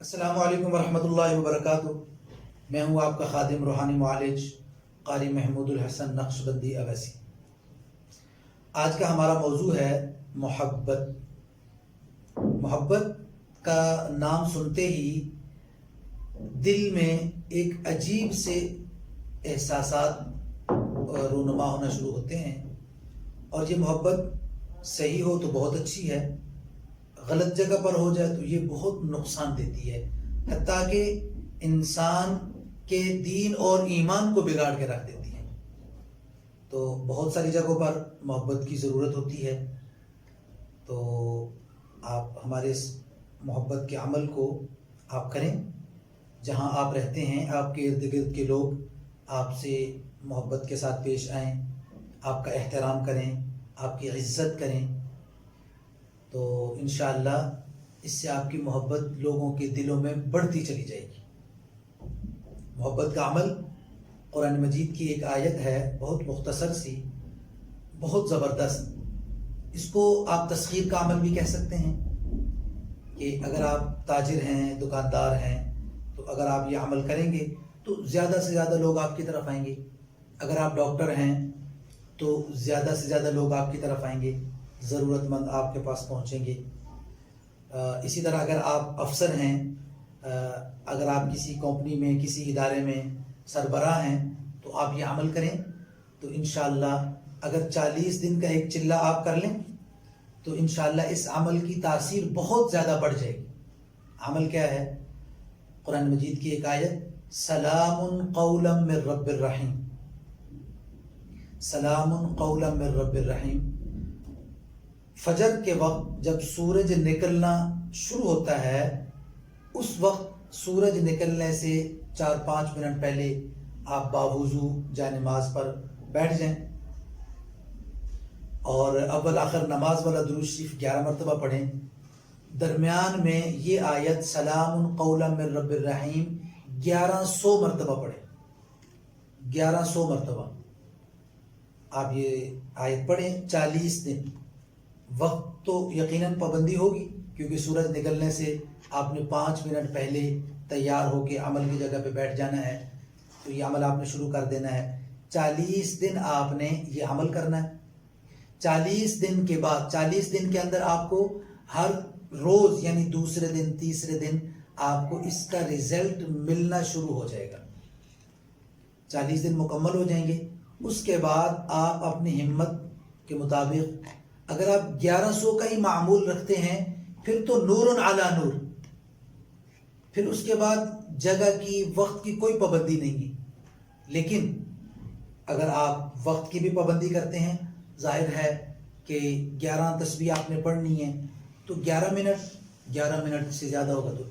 السلام علیکم ورحمۃ اللہ وبرکاتہ۔ میں ہوں آپ کا خادم روحانی معالج قاری محمود الحسن نقشبندی اویسی۔ آج کا ہمارا موضوع ہے محبت۔ محبت کا نام سنتے ہی دل میں ایک عجیب سے احساسات رونما ہونا شروع ہوتے ہیں، اور یہ محبت صحیح ہو تو بہت اچھی ہے، غلط جگہ پر ہو جائے تو یہ بہت نقصان دیتی ہے، حتیٰ کہ انسان کے دین اور ایمان کو بگاڑ کے رکھ دیتی ہے۔ تو بہت ساری جگہوں پر محبت کی ضرورت ہوتی ہے، تو آپ ہمارے اس محبت کے عمل کو آپ کریں۔ جہاں آپ رہتے ہیں آپ کے ارد گرد کے لوگ آپ سے محبت کے ساتھ پیش آئیں، آپ کا احترام کریں، آپ کی عزت کریں، تو انشاءاللہ اس سے آپ کی محبت لوگوں کے دلوں میں بڑھتی چلی جائے گی۔ محبت کا عمل قرآن مجید کی ایک آیت ہے، بہت مختصر سی، بہت زبردست۔ اس کو آپ تسخیر کا عمل بھی کہہ سکتے ہیں کہ اگر آپ تاجر ہیں، دکاندار ہیں، تو اگر آپ یہ عمل کریں گے تو زیادہ سے زیادہ لوگ آپ کی طرف آئیں گے۔ اگر آپ ڈاکٹر ہیں تو زیادہ سے زیادہ لوگ آپ کی طرف آئیں گے، ضرورت مند آپ کے پاس پہنچیں گے۔ اسی طرح اگر آپ افسر ہیں، اگر آپ کسی کمپنی میں، کسی ادارے میں سربراہ ہیں، تو آپ یہ عمل کریں تو انشاءاللہ اگر 40 دن کا ایک چلہ آپ کر لیں تو انشاءاللہ اس عمل کی تاثیر بہت زیادہ بڑھ جائے گی۔ عمل کیا ہے؟ قرآن مجید کی ایک آیت، سلام قولا من رب الرحیم، سلام قولا من رب الرحیم۔ فجر کے وقت جب سورج نکلنا شروع ہوتا ہے، اس وقت سورج نکلنے سے 4-5 منٹ پہلے آپ باوضو جائے نماز پر بیٹھ جائیں، اور اول آخر نماز والا درود شریف 11 مرتبہ پڑھیں۔ درمیان میں یہ آیت سلام قولا من رب الرحیم 1100 مرتبہ پڑھیں، 1100 مرتبہ آپ یہ آیت پڑھیں 40 دن۔ وقت تو یقیناً پابندی ہوگی، کیونکہ سورج نکلنے سے آپ نے 5 منٹ پہلے تیار ہو کے عمل کی جگہ پہ بیٹھ جانا ہے، تو یہ عمل آپ نے شروع کر دینا ہے۔ 40 دن آپ نے یہ عمل کرنا ہے۔ 40 دن کے بعد، 40 دن کے اندر آپ کو ہر روز یعنی دوسرے دن، تیسرے دن آپ کو اس کا رزلٹ ملنا شروع ہو جائے گا۔ 40 دن مکمل ہو جائیں گے، اس کے بعد آپ اپنی ہمت کے مطابق، اگر آپ 1100 کا ہی معمول رکھتے ہیں پھر تو نور علی نور، پھر اس کے بعد جگہ کی، وقت کی کوئی پابندی نہیں ہے۔ لیکن اگر آپ وقت کی بھی پابندی کرتے ہیں، ظاہر ہے کہ 11 تسبیح آپ نے پڑھنی ہے تو 11 منٹ سے زیادہ ہوگا، تو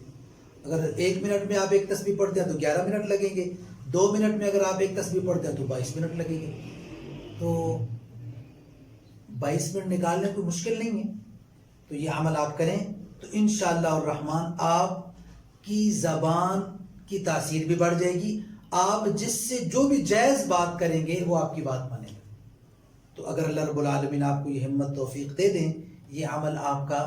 اگر 1 منٹ میں آپ ایک تسبیح پڑھتے ہیں تو 11 منٹ لگیں گے، 2 منٹ میں اگر آپ ایک تسبیح پڑھتے ہیں تو 22 منٹ لگیں گے۔ تو 22 منٹ نکالنے کوئی مشکل نہیں ہے، تو یہ عمل آپ کریں تو انشاءاللہ الرحمن آپ کی زبان کی تاثیر بھی بڑھ جائے گی، آپ جس سے جو بھی جائز بات کریں گے وہ آپ کی بات مانے گا۔ تو اگر اللہ رب العالمین آپ کو یہ ہمت توفیق دے دیں، یہ عمل آپ کا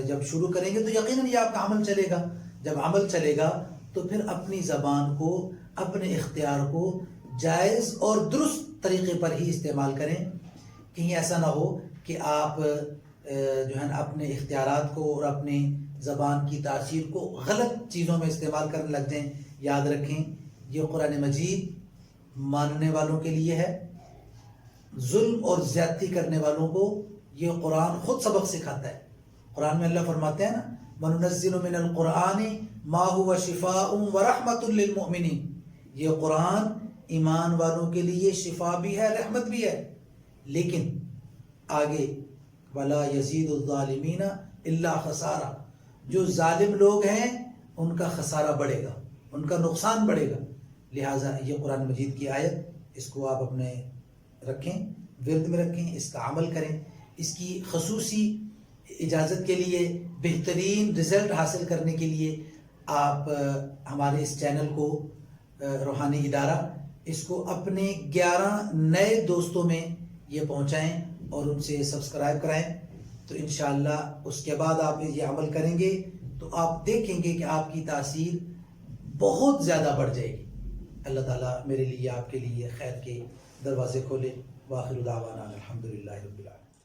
جب شروع کریں گے تو یقیناً یہ آپ کا عمل چلے گا۔ جب عمل چلے گا تو پھر اپنی زبان کو، اپنے اختیار کو جائز اور درست طریقے پر ہی استعمال کریں۔ کہیں ایسا نہ ہو کہ آپ جو ہے نا اپنے اختیارات کو اور اپنی زبان کی تاثیر کو غلط چیزوں میں استعمال کرنے لگ جائیں۔ یاد رکھیں، یہ قرآن مجید ماننے والوں کے لیے ہے، ظلم اور زیادتی کرنے والوں کو یہ قرآن خود سبق سکھاتا ہے۔ قرآن میں اللہ فرماتے ہیں نا، وَنُنَزِّلُ مِنَ الْقُرْآنِ مَا هُوَ شِفَاءٌ وَرَحْمَةٌ لِّلْمُؤْمِنِينَ، یہ قرآن ایمان والوں کے لیے شفا بھی ہے، رحمت بھی ہے۔ لیکن آگے وَلَا يَزِيدُ الظَّالِمِينَ إِلَّا خَسَارًا، جو ظالم لوگ ہیں ان کا خسارہ بڑھے گا، ان کا نقصان بڑھے گا۔ لہٰذا یہ قرآن مجید کی آیت، اس کو آپ اپنے رکھیں، ورد میں رکھیں، اس کا عمل کریں۔ اس کی خصوصی اجازت کے لیے، بہترین رزلٹ حاصل کرنے کے لیے آپ ہمارے اس چینل کو، روحانی ادارہ، اس کو اپنے 11 نئے دوستوں میں یہ پہنچائیں اور ان سے سبسکرائب کرائیں، تو انشاءاللہ اس کے بعد آپ یہ عمل کریں گے تو آپ دیکھیں گے کہ آپ کی تاثیر بہت زیادہ بڑھ جائے گی. اللہ تعالیٰ میرے لیے آپ کے لیے خیر کے دروازے کھولے. وآخر دعوانا الحمدللہ رب العالمین.